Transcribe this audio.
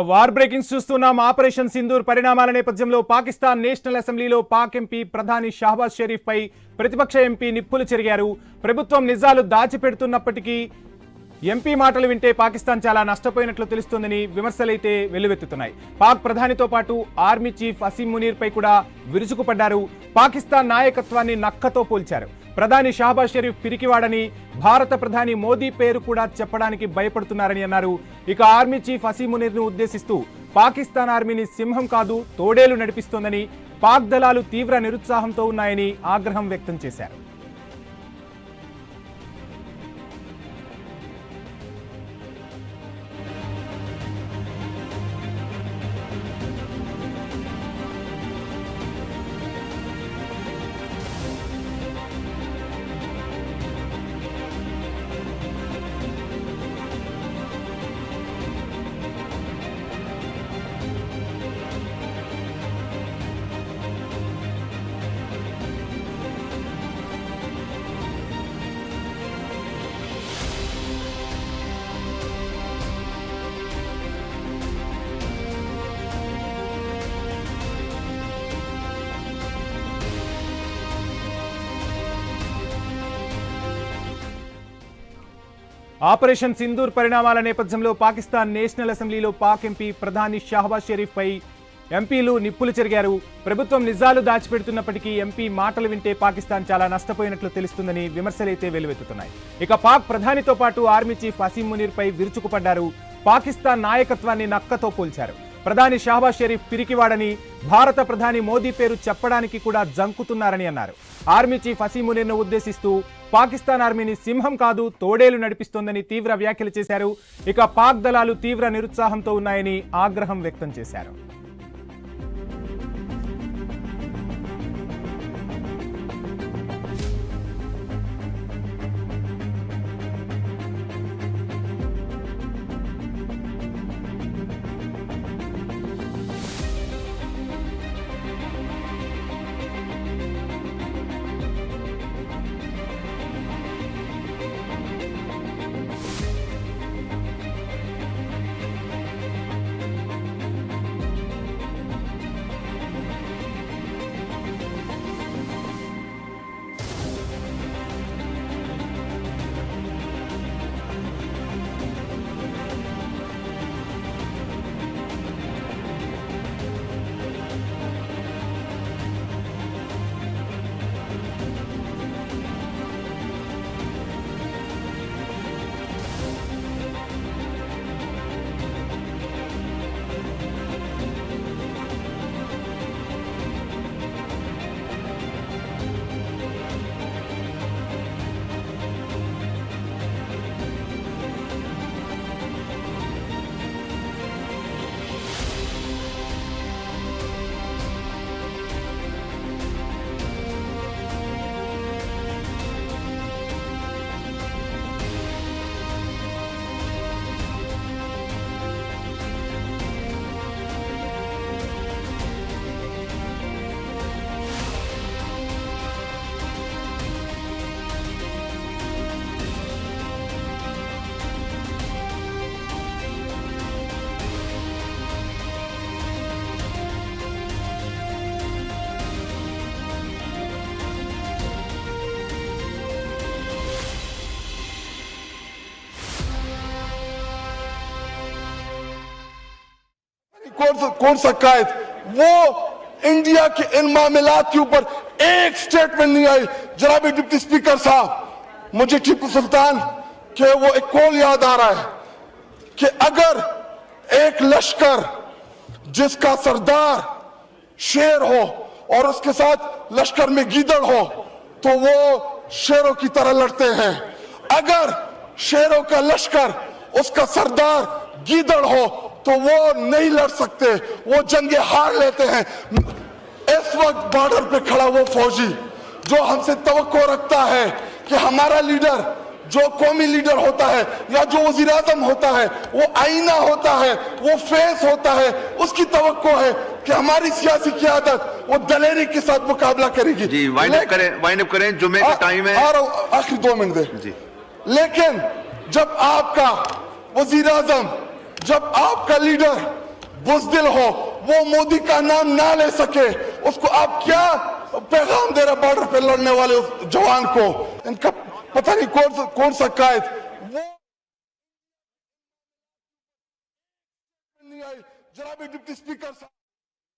War breaking చూస్తున్నాం. Operation Sindoor పరిణామాల నేపథ్యంలో పాకిస్తాన్ నేషనల్ అసెంబ్లీలో పాక్ ఎంపీ ప్రధాని షహబాజ్ షరీఫ్ పై ప్రతిపక్ష ఎంపీ నిప్పులు చెరిగారు. ప్రభుత్వం నిజాలు దాచిపెడుతున్నప్పటికీ ఎంపీ మాటలు వింటే పాకిస్తాన్ చాలా నష్టపోయినట్లు తెలుస్తోందని విమర్శలైతే వెల్లువెత్తుతున్నాయి. పాక్ ప్రధానితో పాటు ఆర్మీ చీఫ్ అసీం మునీర్ పై కూడా విరుచుకుపడ్డారు. పాకిస్తాన్ నాయకత్వాన్ని నక్కతో పోల్చారు. ప్రధాని షహబాజ్ షరీఫ్ పిరికివాడని, భారత ప్రధాని మోదీ పేరు కూడా చెప్పడానికి భయపడుతున్నారని అన్నారు. ఇక ఆర్మీ చీఫ్ అసీం మునీర్ ను ఉద్దేశిస్తూ పాకిస్తాన్ ఆర్మీని సింహం కాదు తోడేలు నడిపిస్తోందని, పాక్ దళాలు తీవ్ర నిరుత్సాహంతో ఉన్నాయని ఆగ్రహం వ్యక్తం చేశారు. ఆపరేషన్ సింధూర్ పరిణామాల నేపథ్యంలో పాకిస్తాన్ నేషనల్ అసెంబ్లీలో పాక్ ఎంపీ ప్రధాని షహబాజ్ షరీఫ్ పై ఎంపీలు నిప్పులు చెరిగారు. ప్రభుత్వం నిజాలు దాచిపెడుతున్నప్పటికీ ఎంపీ మాటలు వింటే పాకిస్తాన్ చాలా నష్టపోయినట్లు తెలుస్తుందని విమర్శలైతే వెల్లువెత్తుతున్నాయి. ఇక పాక్ ప్రధానితో పాటు ఆర్మీ చీఫ్ అసీం మునీర్ పై విరుచుకుపడ్డారు. పాకిస్తాన్ నాయకత్వాన్ని నక్కతో పోల్చారు. ప్రధాని షహబాజ్ షరీఫ్ పిరికివాడని, భారత ప్రధాని మోదీ పేరు చెప్పడానికి కూడా జంకుతున్నారని అన్నారు. ఆర్మీ చీఫ్ అసీం మునీర్ ను ఉద్దేశిస్తూ పాకిస్తాన్ ఆర్మీని సింహం కాదు తోడేలు నడిపిస్తోందని తీవ్ర వ్యాఖ్యలు చేశారు. ఇక పాక్ దళాలు తీవ్ర నిరుత్సాహంతో ఉన్నాయని ఆగ్రహం వ్యక్తం చేశారు. कौन सा कायद वो इंडिया के इन मामलात के ऊपर एक स्टेटमेंट नहीं आई। जनाब डिप्टी स्पीकर साहब, मुझे टीपू सुल्तान के वो एक कॉल याद आ रहा है कि अगर एक लश्कर जिसका सरदार शेर हो और उसके साथ लश्कर में गीदड़ हो तो वो शेरों की तरह लड़ते हैं। अगर शेरों का लश्कर उसका सरदार गीदड़ हो तो वो नहीं लड़ सकते, वो जंगे हार लेते हैं। इस वक्त बॉर्डर पे खड़ा वो फौजी जो हमसे तवक्को रखता है कि हमारा लीडर जो कौमी लीडर होता है या जो वजीर आजम होता है वो आईना होता है, वो फेस होता है, उसकी तवक्को है कि हमारी सियासी क़यादत वो दलेरी के साथ मुकाबला करेगी। जी वाइंड अप करें, जुम्मे का टाइम है, आखिरी 2 मिनट दे जी। लेकिन जब आपका वजीर आजम, जब आपका लीडर बुज़दिल हो, वो मोदी का नाम ना ले सके, उसको आप क्या पैगाम दे रहे बॉर्डर पे लड़ने वाले उस जवान को? इनका पता नहीं कौन सा कायद वो नहीं आई। जनाब डिप्टी स्पीकर साहब